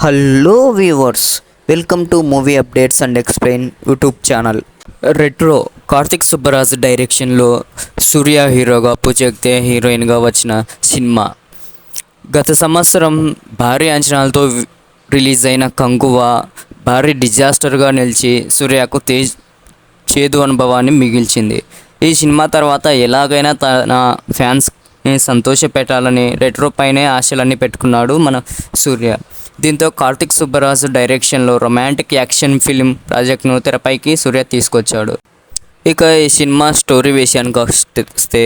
Hello viewers, welcome to movie updates and explain YouTube channel. Retro Karthik Subbaraj డైరెక్షన్లో సూర్య హీరోగా, పూజెగ్తే హీరోయిన్గా వచ్చిన సినిమా. గత సంవత్సరం భారీ అంచనాలతో రిలీజ్ అయిన కంగువ భారీ డిజాస్టర్గా నిలిచి సూర్యకు చేదు అనుభవాన్ని మిగిల్చింది. ఈ సినిమా తర్వాత ఎలాగైనా తన ఫ్యాన్స్ని సంతోషపెట్టాలని రెట్రో పైనే ఆశలన్నీ పెట్టుకున్నాడు మన సూర్య. దీంతో కార్తిక్ సుబ్బరాజ్ డైరెక్షన్లో రొమాంటిక్ యాక్షన్ ఫిల్మ్ ప్రాజెక్ట్ను తెరపైకి సూర్య తీసుకొచ్చాడు. ఇక ఈ సినిమా స్టోరీ విషయానికి వస్తే,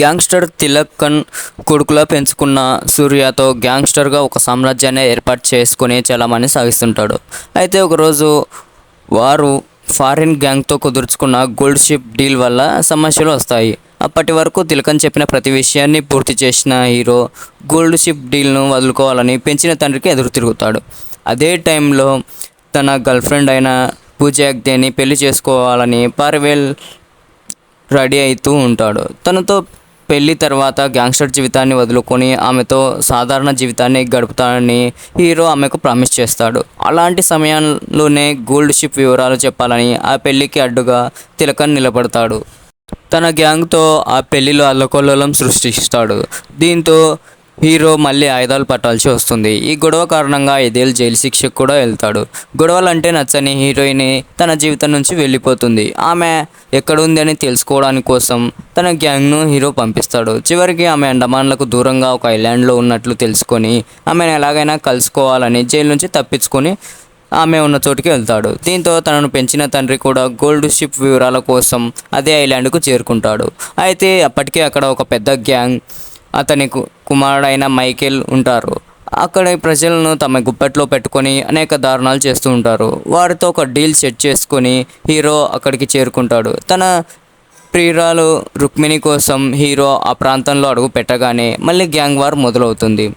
గ్యాంగ్స్టర్ తిలక్కన్ కొడుకులా పెంచుకున్న సూర్యతో గ్యాంగ్స్టర్గా ఒక సామ్రాజ్యాన్ని ఏర్పాటు చేసుకుని చాలామంది సాగిస్తుంటాడు. అయితే ఒకరోజు వారు ఫారిన్ గ్యాంగ్తో కుదుర్చుకున్న గోల్డ్ షిప్ డీల్ వల్ల సమస్యలు వస్తాయి. అప్పటి వరకు తిలకన్ చెప్పిన ప్రతి విషయాన్ని పూర్తి చేసిన హీరో గోల్డ్ షిప్ డీల్ను వదులుకోవాలని పెంచిన తండ్రికి ఎదురు తిరుగుతాడు. అదే టైంలో తన గర్ల్ఫ్రెండ్ అయిన పూజాగ్దేని పెళ్లి చేసుకోవాలని పార్వెల్ రెడీ అవుతూ ఉంటాడు. తనతో పెళ్లి తర్వాత గ్యాంగ్స్టర్ జీవితాన్ని వదులుకొని ఆమెతో సాధారణ జీవితాన్ని గడుపుతానని హీరో ఆమెకు ప్రామిస్ చేస్తాడు. అలాంటి సమయంలోనే గోల్డ్ షిప్ వివరాలు చెప్పాలని ఆ పెళ్లికి అడ్డుగా తిలకన్ నిలబడతాడు. తన గ్యాంగ్తో ఆ పెళ్లిలో అల్లకొల్లోలం సృష్టిస్తాడు. దీంతో హీరో మళ్ళీ ఆయుధాలు పట్టాల్సి వస్తుంది. ఈ గొడవ కారణంగా 5 ఏళ్ళు జైలు శిక్షకు కూడా వెళ్తాడు. గొడవలంటే నచ్చని హీరోయిన్ తన జీవితం నుంచి వెళ్ళిపోతుంది. ఆమె ఎక్కడుంది అని తెలుసుకోవడానికి కోసం తన గ్యాంగ్ను హీరో పంపిస్తాడు. చివరికి ఆమె అండమాన్లకు దూరంగా ఒక ఐలాండ్లో ఉన్నట్లు తెలుసుకొని ఆమెను ఎలాగైనా కలుసుకోవాలని జైలు నుంచి తప్పించుకొని ఆమె ఉన్న చోటుకి వెళ్తాడు. దీంతో తనను పెంచిన తండ్రి కూడా గోల్డ్ షిప్ వివరాల కోసం అదే ఐలాండ్కు చేరుకుంటాడు. అయితే అప్పటికే అక్కడ ఒక పెద్ద గ్యాంగ్, అతని కుమారుడైన మైకేల్ ఉంటారు. అక్కడి ప్రజలను తమ గుప్పెట్లో పెట్టుకొని అనేక దారుణాలు చేస్తూ ఉంటారు. వారితో ఒక డీల్ సెట్ చేసుకొని హీరో అక్కడికి చేరుకుంటాడు. తన ప్రియురాలు రుక్మిణి కోసం హీరో ఆ ప్రాంతంలో అడుగు పెట్టగానే మళ్ళీ గ్యాంగ్ వార్ మొదలవుతుంది.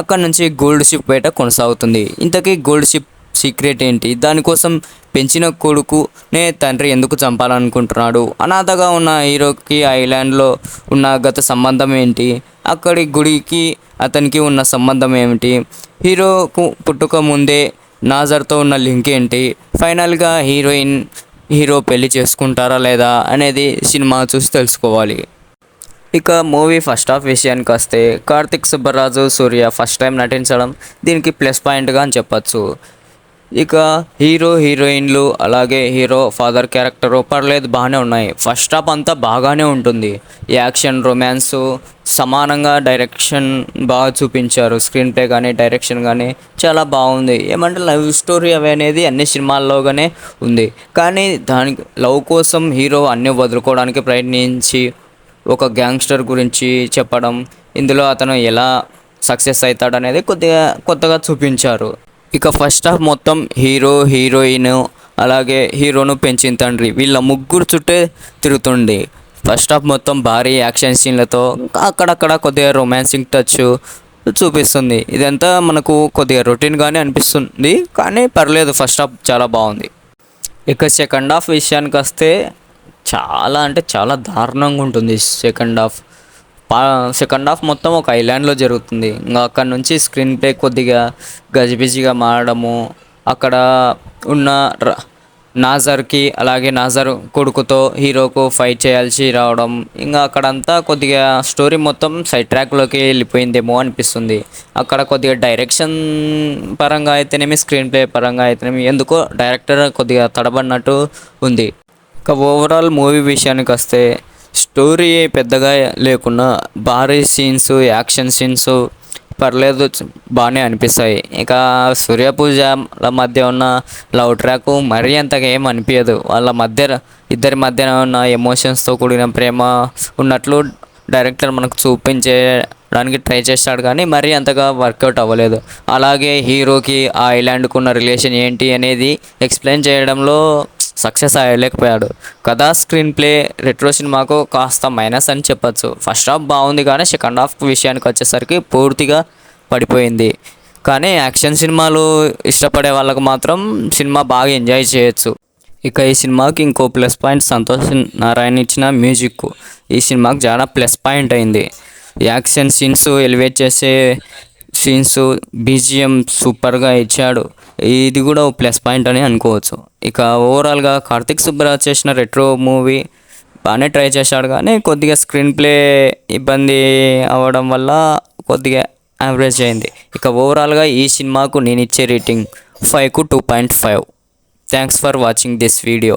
అక్కడి నుంచి గోల్డ్ షిప్ వేట కొనసాగుతుంది. ఇంతకీ గోల్డ్ షిప్ సీక్రెట్ ఏంటి? దానికోసం పెంచిన కొడుకునే తండ్రి ఎందుకు చంపాలనుకుంటున్నాడు? అనాథగా ఉన్న హీరోకి ఐలాండ్లో ఉన్న గత సంబంధం ఏంటి? అక్కడి గుడికి అతనికి ఉన్న సంబంధం ఏమిటి? హీరోకు పుట్టుక ముందే నాజర్తో ఉన్న లింక్ ఏంటి? ఫైనల్గా హీరో పెళ్లి చేసుకుంటారా లేదా అనేది సినిమా చూసి తెలుసుకోవాలి. ఇక మూవీ ఫస్ట్ హాఫ్ విషయానికి వస్తే, కార్తిక్ సుబ్బరాజు, సూర్య ఫస్ట్ టైం నటించడం దీనికి ప్లస్ పాయింట్గా అని చెప్పచ్చు. ఇక హీరోయిన్లు అలాగే హీరో ఫాదర్ క్యారెక్టర్ పర్లేదు, బాగానే ఉన్నాయి. ఫస్ట్ హాఫ్ అంతా బాగానే ఉంటుంది. యాక్షన్, రొమాన్సు సమానంగా డైరెక్షన్ బాగా చూపించారు. స్క్రీన్ ప్లే కానీ డైరెక్షన్ కానీ చాలా బాగుంది. ఏమంటే లవ్ స్టోరీ అవి అనేది అన్ని సినిమాల్లోగానే ఉంది. కానీ దానికి లవ్ కోసం హీరో అన్నీ వదులుకోవడానికి ప్రయత్నించి ఒక గ్యాంగ్స్టర్ గురించి చెప్పడం, ఇందులో అతను ఎలా సక్సెస్ అవుతాడు అనేది కొత్తగా చూపించారు. ఇక ఫస్ట్ హాఫ్ మొత్తం హీరోయిన్ అలాగే హీరోను పెంచిన తండ్రి వీళ్ళ ముగ్గురు చుట్టే తిరుగుతుంది. ఫస్ట్ హాఫ్ మొత్తం భారీ యాక్షన్ సీన్లతో అక్కడక్కడ కొద్దిగా రొమాన్సింగ్ టచ్ చూపిస్తుంది. ఇదంతా మనకు కొద్దిగా రొటీన్గానే అనిపిస్తుంది, కానీ పర్లేదు, ఫస్ట్ హాఫ్ చాలా బాగుంది. ఇక సెకండ్ హాఫ్ విషయానికి వస్తే చాలా అంటే చాలా దారుణంగా ఉంటుంది. సెకండ్ హాఫ్ మొత్తం ఒక ఐలాండ్లో జరుగుతుంది. ఇంకా అక్కడ నుంచి స్క్రీన్ ప్లే కొద్దిగా గజిబిజిగా మారడము, అక్కడ ఉన్న నాజర్కి అలాగే నాజర్ కొడుకుతో హీరోకు ఫైట్ చేయాల్సి రావడం, ఇంకా అక్కడంతా కొద్దిగా స్టోరీ మొత్తం సైడ్ ట్రాక్లోకి వెళ్ళిపోయిందేమో అనిపిస్తుంది. అక్కడ కొద్దిగా డైరెక్షన్ పరంగా అయితేనేమి, స్క్రీన్ ప్లే పరంగా అయితేనేమి ఎందుకో డైరెక్టర్ కొద్దిగా తడబడినట్టు ఉంది. ఇక ఓవరాల్ మూవీ విషయానికి వస్తే, స్టోరీ పెద్దగా లేకున్నా భారీ సీన్స్, యాక్షన్ సీన్స్ పర్లేదు, బాగానే అనిపిస్తాయి. ఇక సూర్యపూజల మధ్య ఉన్న లవ్ ట్రాక్ మరీ అంతగా ఏం అనిపించదు. ఇద్దరి మధ్యన ఉన్న ఎమోషన్స్తో కూడిన ప్రేమ ఉన్నట్లు డైరెక్టర్ మనకు చూపించడానికి ట్రై చేస్తాడు, కానీ మరీ అంతగా వర్కౌట్ అవ్వలేదు. అలాగే హీరోకి ఆ ఐలాండ్కు ఉన్న రిలేషన్ ఏంటి అనేది ఎక్స్ప్లెయిన్ చేయడంలో సక్సెస్ అయ్యలేకపోయాడు. కథా, స్క్రీన్ ప్లే రెట్రో సినిమాకు కాస్త మైనస్ అని చెప్పచ్చు. ఫస్ట్ హాఫ్ బాగుంది, కానీ సెకండ్ హాఫ్ విషయానికి వచ్చేసరికి పూర్తిగా పడిపోయింది. కానీ యాక్షన్ సినిమాలు ఇష్టపడే వాళ్ళకు మాత్రం సినిమా బాగా ఎంజాయ్ చేయొచ్చు. ఇక ఈ సినిమాకి ఇంకో ప్లస్ పాయింట్ సంతోష్ నారాయణ ఇచ్చిన మ్యూజిక్ ఈ సినిమాకి చాలా ప్లస్ పాయింట్ అయింది. యాక్షన్ సీన్స్ ఎలివేట్ చేసే సీన్స్, బీజిఎం సూపర్గా ఇచ్చాడు. ఇది కూడా ఓ ప్లస్ పాయింట్ అని అనుకోవచ్చు. ఇక ఓవరాల్గా కార్తిక్ సుబ్బరాజ్ చేసిన రెట్రో మూవీ బాగానే ట్రై చేశాడు, కానీ కొద్దిగా స్క్రీన్ ప్లే ఇబ్బంది అవ్వడం వల్ల కొద్దిగా యావరేజ్ అయింది. ఇక ఓవరాల్గా ఈ సినిమాకు నేను ఇచ్చే రేటింగ్ 5కు 2.5. Thanks for watching this video.